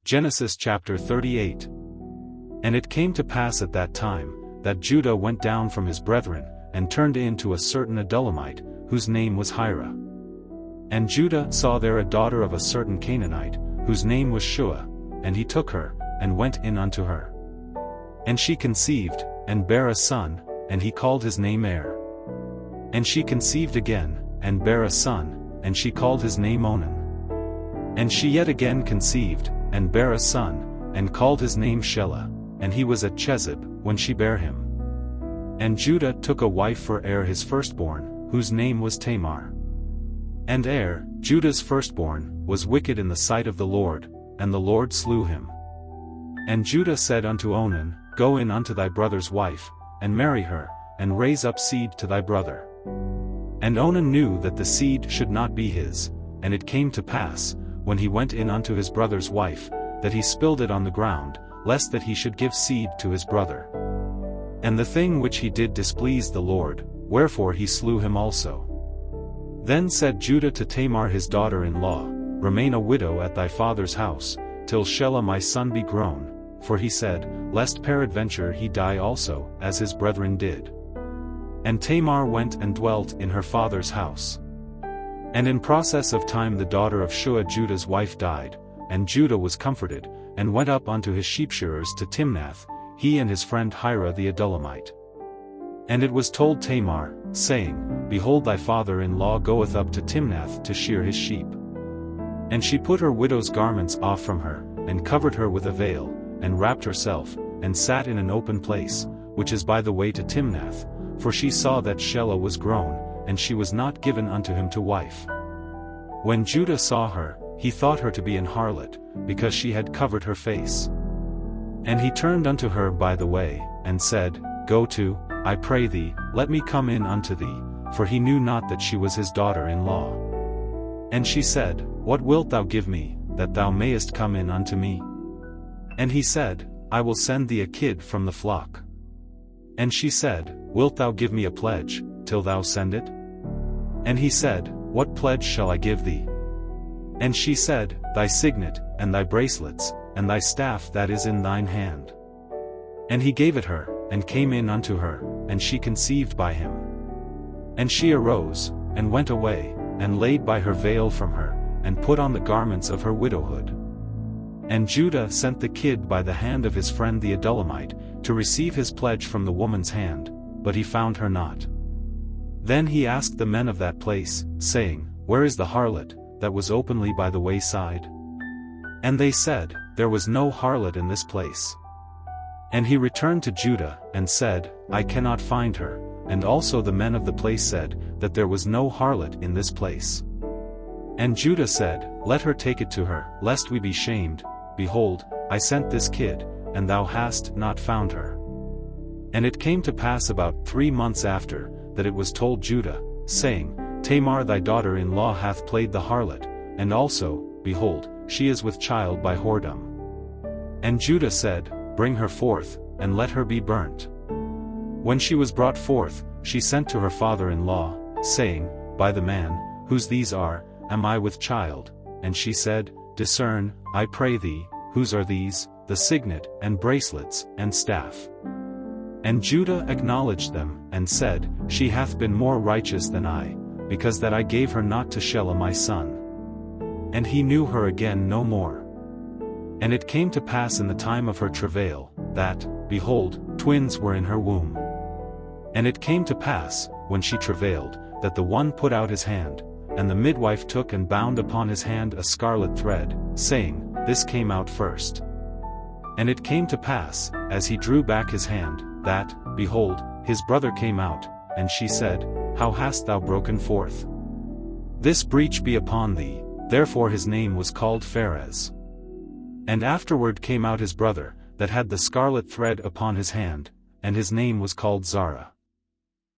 Genesis chapter 38. And it came to pass at that time, that Judah went down from his brethren, and turned in to a certain Adullamite, whose name was Hira. And Judah saw there a daughter of a certain Canaanite, whose name was Shua, and he took her, and went in unto her. And she conceived, and bare a son, and he called his name Er. And she conceived again, and bare a son, and she called his name Onan. And she yet again conceived, and bare a son, and called his name Shelah, and he was at Chezib, when she bare him. And Judah took a wife for Er his firstborn, whose name was Tamar. And Er, Judah's firstborn, was wicked in the sight of the Lord, and the Lord slew him. And Judah said unto Onan, Go in unto thy brother's wife, and marry her, and raise up seed to thy brother. And Onan knew that the seed should not be his, and it came to pass, when he went in unto his brother's wife, that he spilled it on the ground, lest that he should give seed to his brother. And the thing which he did displeased the Lord, wherefore he slew him also. Then said Judah to Tamar his daughter-in-law, Remain a widow at thy father's house, till Shelah my son be grown, for he said, Lest peradventure he die also, as his brethren did. And Tamar went and dwelt in her father's house. And in process of time the daughter of Shua Judah's wife died, and Judah was comforted, and went up unto his sheepshearers to Timnath, he and his friend Hira the Adullamite. And it was told Tamar, saying, Behold thy father-in-law goeth up to Timnath to shear his sheep. And she put her widow's garments off from her, and covered her with a veil, and wrapped herself, and sat in an open place, which is by the way to Timnath, for she saw that Shelah was grown, and she was not given unto him to wife. When Judah saw her, he thought her to be an harlot, because she had covered her face. And he turned unto her by the way, and said, Go to, I pray thee, let me come in unto thee, for he knew not that she was his daughter-in-law. And she said, What wilt thou give me, that thou mayest come in unto me? And he said, I will send thee a kid from the flock. And she said, Wilt thou give me a pledge, till thou send it? And he said, What pledge shall I give thee? And she said, Thy signet, and thy bracelets, and thy staff that is in thine hand. And he gave it her, and came in unto her, and she conceived by him. And she arose, and went away, and laid by her veil from her, and put on the garments of her widowhood. And Judah sent the kid by the hand of his friend the Adullamite, to receive his pledge from the woman's hand, but he found her not. Then he asked the men of that place, saying, Where is the harlot, that was openly by the wayside? And they said, There was no harlot in this place. And he returned to Judah, and said, I cannot find her, and also the men of the place said, that there was no harlot in this place. And Judah said, Let her take it to her, lest we be shamed. Behold, I sent this kid, and thou hast not found her. And it came to pass about 3 months after, that it was told Judah, saying, Tamar thy daughter-in-law hath played the harlot, and also, behold, she is with child by whoredom. And Judah said, Bring her forth, and let her be burnt. When she was brought forth, she sent to her father-in-law, saying, By the man, whose these are, am I with child? And she said, Discern, I pray thee, whose are these, the signet, and bracelets, and staff. And Judah acknowledged them, and said, She hath been more righteous than I, because that I gave her not to Shelah my son. And he knew her again no more. And it came to pass in the time of her travail, that, behold, twins were in her womb. And it came to pass, when she travailed, that the one put out his hand, and the midwife took and bound upon his hand a scarlet thread, saying, This came out first. And it came to pass, as he drew back his hand, that, behold, his brother came out, and she said, How hast thou broken forth? This breach be upon thee. Therefore his name was called Pharez. And afterward came out his brother, that had the scarlet thread upon his hand, and his name was called Zara.